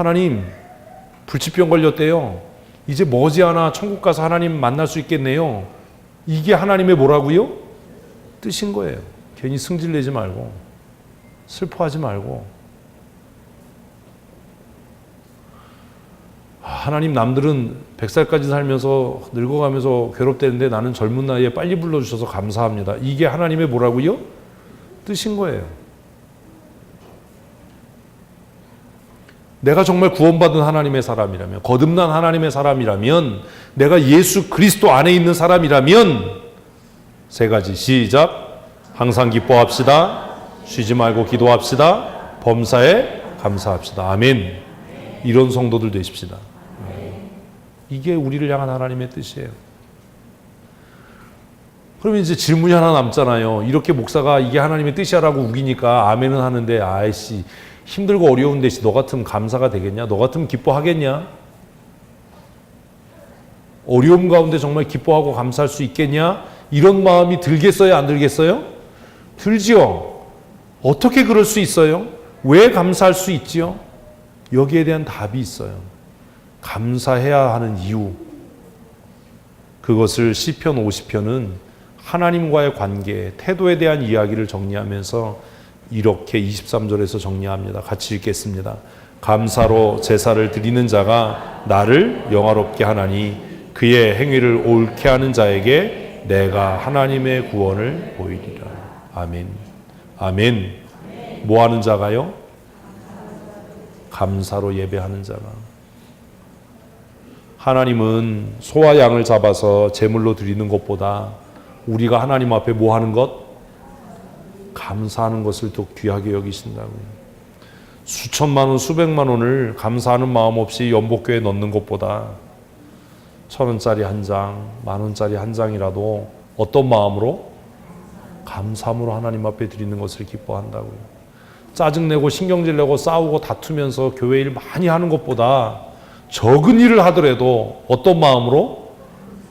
하나님, 불치병 걸렸대요. 이제 머지않아 천국 가서 하나님 만날 수 있겠네요. 이게 하나님의 뭐라고요? 뜻인 거예요. 괜히 승질내지 말고, 슬퍼하지 말고. 하나님, 남들은 100살까지 살면서 늙어가면서 괴롭대는데 나는 젊은 나이에 빨리 불러주셔서 감사합니다. 이게 하나님의 뭐라고요? 뜻인 거예요. 내가 정말 구원받은 하나님의 사람이라면, 거듭난 하나님의 사람이라면, 내가 예수 그리스도 안에 있는 사람이라면, 세 가지 시작. 항상 기뻐합시다. 쉬지 말고 기도합시다. 범사에 감사합시다. 아멘. 이런 성도들 되십시다. 이게 우리를 향한 하나님의 뜻이에요. 그러면 이제 질문이 하나 남잖아요. 이렇게 목사가 이게 하나님의 뜻이야라고 우기니까 아멘은 하는데, 아이씨, 힘들고 어려운 대신 너 같으면 감사가 되겠냐? 너 같으면 기뻐하겠냐? 어려움 가운데 정말 기뻐하고 감사할 수 있겠냐? 이런 마음이 들겠어요? 안 들겠어요? 들지요. 어떻게 그럴 수 있어요? 왜 감사할 수 있지요? 여기에 대한 답이 있어요. 감사해야 하는 이유. 그것을 시편 50편은 하나님과의 관계, 태도에 대한 이야기를 정리하면서 이렇게 23절에서 정리합니다. 같이 읽겠습니다. 감사로 제사를 드리는 자가 나를 영화롭게 하나니 그의 행위를 옳게 하는 자에게 내가 하나님의 구원을 보이리라. 아멘. 아멘. 뭐 하는 자가요? 감사로 예배하는 자가. 하나님은 소와 양을 잡아서 제물로 드리는 것보다 우리가 하나님 앞에 뭐 하는 것? 감사하는 것을 더 귀하게 여기신다고요. 수천만 원, 수백만 원을 감사하는 마음 없이 연복교에 넣는 것보다 1,000원짜리 한 장, 10,000원짜리 한 장이라도 어떤 마음으로? 감사함으로 하나님 앞에 드리는 것을 기뻐한다고요. 짜증내고 신경질내고 싸우고 다투면서 교회 일 많이 하는 것보다 적은 일을 하더라도 어떤 마음으로?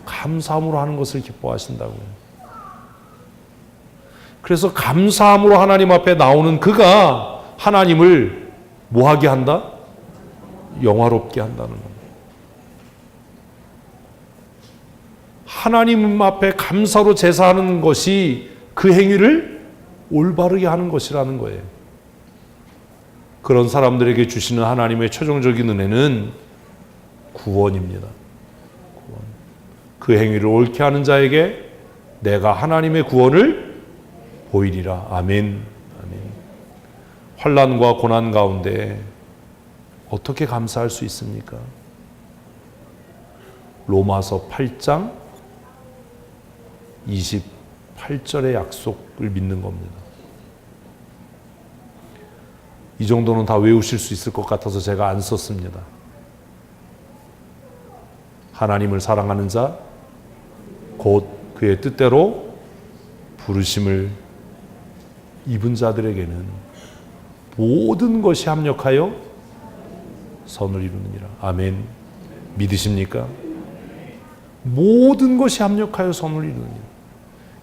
감사함으로 하는 것을 기뻐하신다고요. 그래서 감사함으로 하나님 앞에 나오는 그가 하나님을 뭐하게 한다? 영화롭게 한다는 겁니다. 하나님 앞에 감사로 제사하는 것이 그 행위를 올바르게 하는 것이라는 거예요. 그런 사람들에게 주시는 하나님의 최종적인 은혜는 구원입니다. 구원. 그 행위를 옳게 하는 자에게 내가 하나님의 구원을 보이리라. 아멘. 아멘. 환난과 고난 가운데 어떻게 감사할 수 있습니까? 로마서 8장 28절의 약속을 믿는 겁니다. 이 정도는 다 외우실 수 있을 것 같아서 제가 안 썼습니다. 하나님을 사랑하는 자, 곧 그의 뜻대로 부르심을 입은 자들에게는 모든 것이 합력하여 선을 이루느니라. 아멘. 믿으십니까? 모든 것이 합력하여 선을 이루느니라.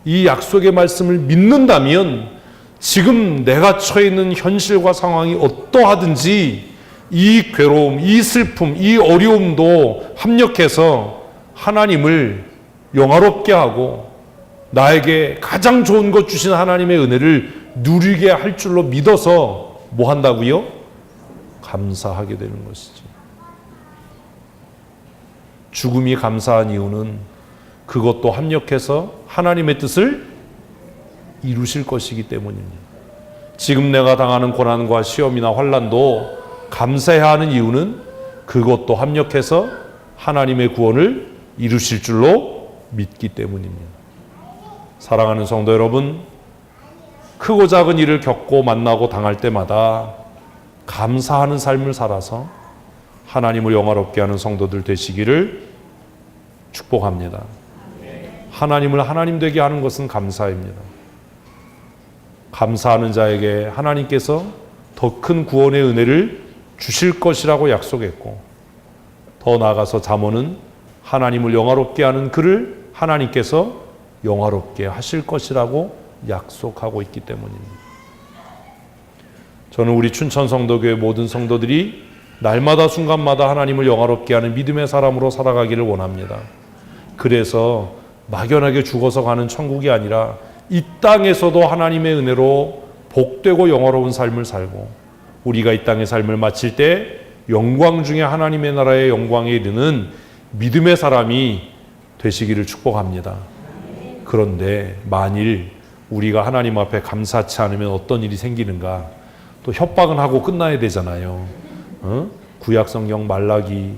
이 약속의 말씀을 믿는다면 지금 내가 처해 있는 현실과 상황이 어떠하든지 이 괴로움, 이 슬픔, 이 어려움도 합력해서 하나님을 영화롭게 하고 나에게 가장 좋은 것 주신 하나님의 은혜를 누리게 할 줄로 믿어서 뭐 한다고요? 감사하게 되는 것이죠. 죽음이 감사한 이유는 그것도 합력해서 하나님의 뜻을 이루실 것이기 때문입니다. 지금 내가 당하는 고난과 시험이나 환난도 감사해야 하는 이유는 그것도 합력해서 하나님의 구원을 이루실 줄로 믿기 때문입니다. 사랑하는 성도 여러분, 크고 작은 일을 겪고 만나고 당할 때마다 감사하는 삶을 살아서 하나님을 영화롭게 하는 성도들 되시기를 축복합니다. 하나님을 하나님 되게 하는 것은 감사입니다. 감사하는 자에게 하나님께서 더 큰 구원의 은혜를 주실 것이라고 약속했고, 더 나아가서 잠언은 하나님을 영화롭게 하는 그를 하나님께서 영화롭게 하실 것이라고 약속하고 있기 때문입니다. 저는 우리 춘천 성도교회 모든 성도들이 날마다 순간마다 하나님을 영화롭게 하는 믿음의 사람으로 살아가기를 원합니다. 그래서 막연하게 죽어서 가는 천국이 아니라 이 땅에서도 하나님의 은혜로 복되고 영화로운 삶을 살고, 우리가 이 땅의 삶을 마칠 때 영광 중에 하나님의 나라의 영광에 이르는 믿음의 사람이 되시기를 축복합니다. 그런데 만일 우리가 하나님 앞에 감사치 않으면 어떤 일이 생기는가? 또 협박은 하고 끝나야 되잖아요. 구약성경 말라기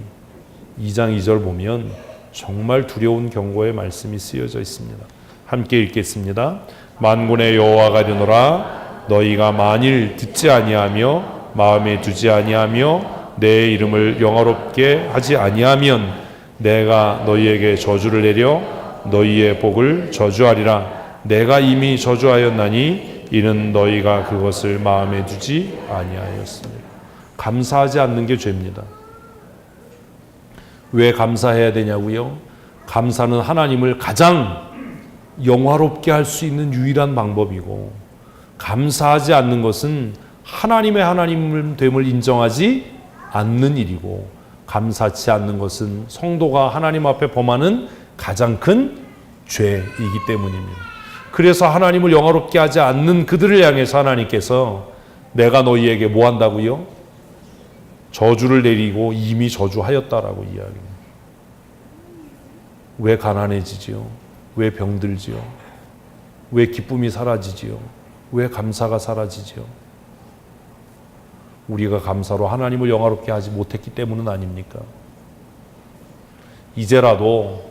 2장 2절 보면 정말 두려운 경고의 말씀이 쓰여져 있습니다. 함께 읽겠습니다. 만군의 여호와가 이르노라, 너희가 만일 듣지 아니하며 마음에 두지 아니하며 내 이름을 영화롭게 하지 아니하면 내가 너희에게 저주를 내려 너희의 복을 저주하리라. 내가 이미 저주하였나니 이는 너희가 그것을 마음에 두지 아니하였습니다. 감사하지 않는 게 죄입니다. 왜 감사해야 되냐고요? 감사는 하나님을 가장 영화롭게 할 수 있는 유일한 방법이고, 감사하지 않는 것은 하나님의 하나님됨을 인정하지 않는 일이고, 감사치 않는 것은 성도가 하나님 앞에 범하는 가장 큰 죄이기 때문입니다. 그래서 하나님을 영화롭게 하지 않는 그들을 향해서 하나님께서 내가 너희에게 뭐 한다고요? 저주를 내리고 이미 저주하였다라고 이야기합니다. 왜 가난해지지요? 왜 병들지요? 왜 기쁨이 사라지지요? 왜 감사가 사라지지요? 우리가 감사로 하나님을 영화롭게 하지 못했기 때문은 아닙니까? 이제라도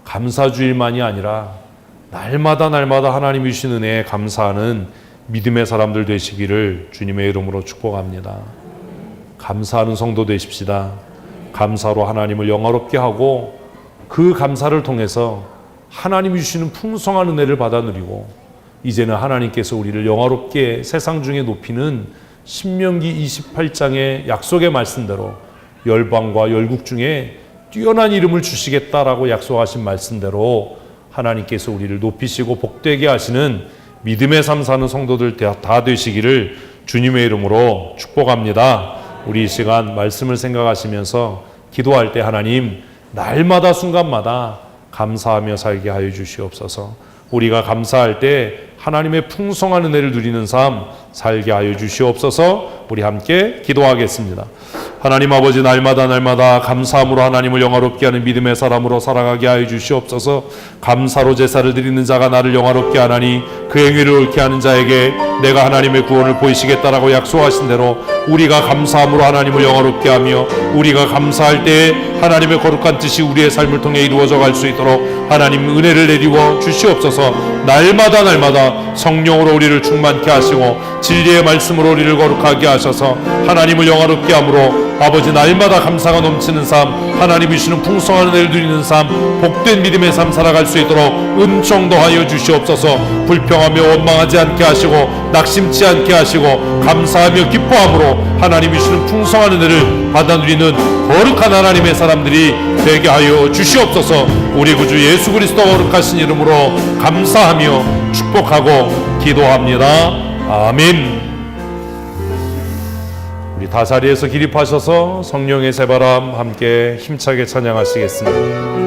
감사주일만이 아니라 날마다 하나님이 주신 은혜에 감사하는 믿음의 사람들 되시기를 주님의 이름으로 축복합니다. 감사하는 성도 되십시다. 감사로 하나님을 영화롭게 하고, 그 감사를 통해서 하나님이 주시는 풍성한 은혜를 받아 누리고, 이제는 하나님께서 우리를 영화롭게 세상 중에 높이는 신명기 28장의 약속의 말씀대로 열방과 열국 중에 뛰어난 이름을 주시겠다라고 약속하신 말씀대로 하나님께서 우리를 높이시고 복되게 하시는 믿음의 삶 사는 성도들 다 되시기를 주님의 이름으로 축복합니다. 우리 이 시간 말씀을 생각하시면서 기도할 때 하나님, 날마다 순간마다 감사하며 살게 하여 주시옵소서. 우리가 감사할 때 하나님의 풍성한 은혜를 누리는 삶 살게 하여 주시옵소서. 우리 함께 기도하겠습니다. 하나님 아버지, 날마다 감사함으로 하나님을 영화롭게 하는 믿음의 사람으로 살아가게 하여 주시옵소서. 감사로 제사를 드리는 자가 나를 영화롭게 하나니 그 행위를 옳게 하는 자에게 내가 하나님의 구원을 보이시겠다라고 약속하신 대로 우리가 감사함으로 하나님을 영화롭게 하며, 우리가 감사할 때 하나님의 거룩한 뜻이 우리의 삶을 통해 이루어져 갈 수 있도록 하나님 은혜를 내리워 주시옵소서. 날마다 성령으로 우리를 충만케 하시고 진리의 말씀으로 우리를 거룩하게 하셔서 하나님을 영화롭게 함으로 아버지, 날마다 감사가 넘치는 삶, 하나님이 주시는 풍성한 은혜를 누리는 삶, 복된 믿음의 삶 살아갈 수 있도록 은총 더하여 주시옵소서. 불평하며 원망하지 않게 하시고 낙심치 않게 하시고 감사하며 기뻐함으로 하나님이 주시는 풍성한 은혜를 받아 누리는 거룩한 하나님의 사람들이 되게 하여 주시옵소서. 우리 구주 예수 그리스도 거룩하신 이름으로 감사하며 축복하고 기도합니다. 아멘. 우리 다 자리에서 기립하셔서 성령의 새바람 함께 힘차게 찬양하시겠습니다.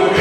우리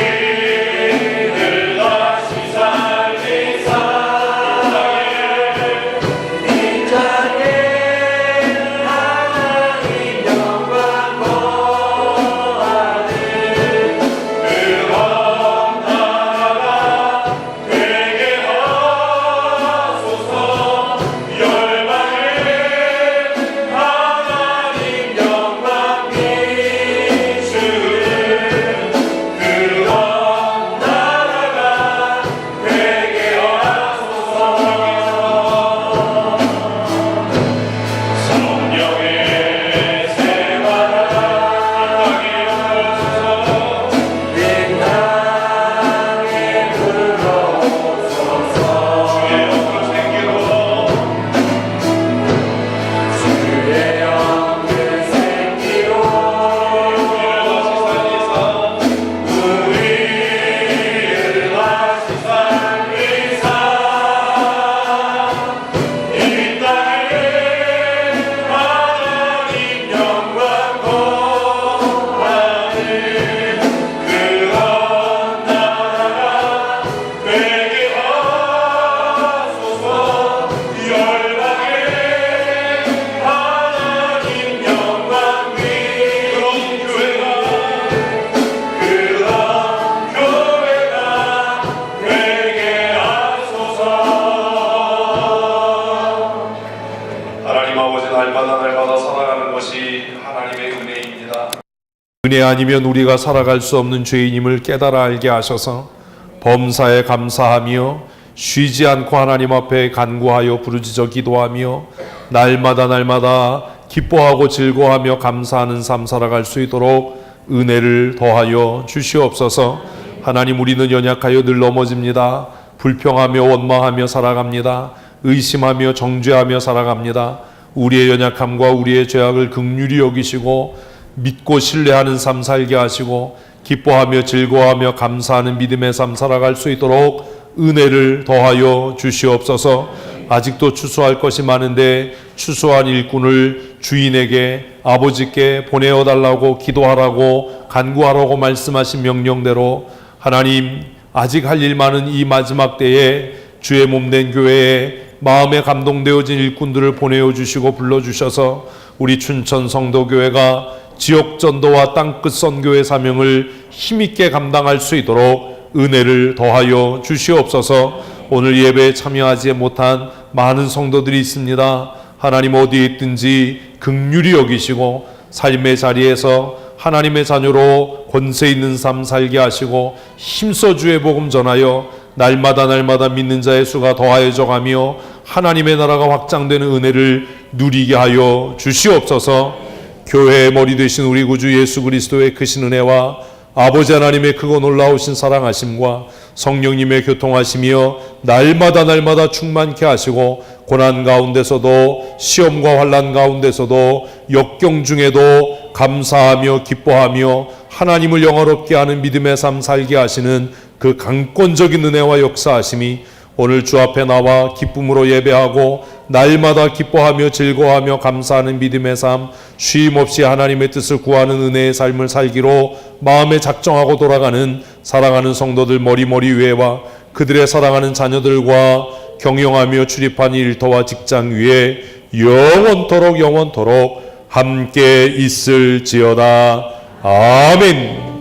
은혜 아니면 우리가 살아갈 수 없는 죄인임을 깨달아 알게 하셔서 범사에 감사하며 쉬지 않고 하나님 앞에 간구하여 부르짖어 기도하며 날마다 기뻐하고 즐거워하며 감사하는 삶 살아갈 수 있도록 은혜를 더하여 주시옵소서. 하나님, 우리는 연약하여 늘 넘어집니다. 불평하며 원망하며 살아갑니다. 의심하며 정죄하며 살아갑니다. 우리의 연약함과 우리의 죄악을 긍휼히 여기시고 믿고 신뢰하는 삶 살게 하시고 기뻐하며 즐거워하며 감사하는 믿음의 삶 살아갈 수 있도록 은혜를 더하여 주시옵소서. 아직도 추수할 것이 많은데 추수한 일꾼을 주인에게 아버지께 보내어달라고 기도하라고 간구하라고 말씀하신 명령대로 하나님, 아직 할 일 많은 이 마지막 때에 주의 몸된 교회에 마음에 감동되어진 일꾼들을 보내어 주시고 불러주셔서 우리 춘천 성도교회가 지역 전도와 땅끝 선교의 사명을 힘있게 감당할 수 있도록 은혜를 더하여 주시옵소서. 오늘 예배에 참여하지 못한 많은 성도들이 있습니다. 하나님, 어디에 있든지 긍휼히 여기시고 삶의 자리에서 하나님의 자녀로 권세 있는 삶 살게 하시고 힘써 주의 복음 전하여 날마다 믿는 자의 수가 더하여져 가며 하나님의 나라가 확장되는 은혜를 누리게 하여 주시옵소서. 교회의 머리 되신 우리 구주 예수 그리스도의 크신 은혜와 아버지 하나님의 크고 놀라우신 사랑하심과 성령님의 교통하시며 날마다 충만케 하시고 고난 가운데서도 시험과 환난 가운데서도 역경 중에도 감사하며 기뻐하며 하나님을 영화롭게 하는 믿음의 삶 살게 하시는 그 강권적인 은혜와 역사하심이 오늘 주 앞에 나와 기쁨으로 예배하고 날마다 기뻐하며 즐거워하며 감사하는 믿음의 삶, 쉼 없이 하나님의 뜻을 구하는 은혜의 삶을 살기로 마음에 작정하고 돌아가는 사랑하는 성도들 머리 위에와 그들의 사랑하는 자녀들과 경영하며 출입한 일터와 직장 위에 영원토록 함께 있을지어다. 아멘.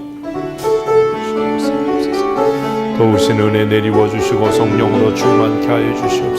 도우신 은혜 내리워 주시고 성령으로 충만케 하여 주시옵소서.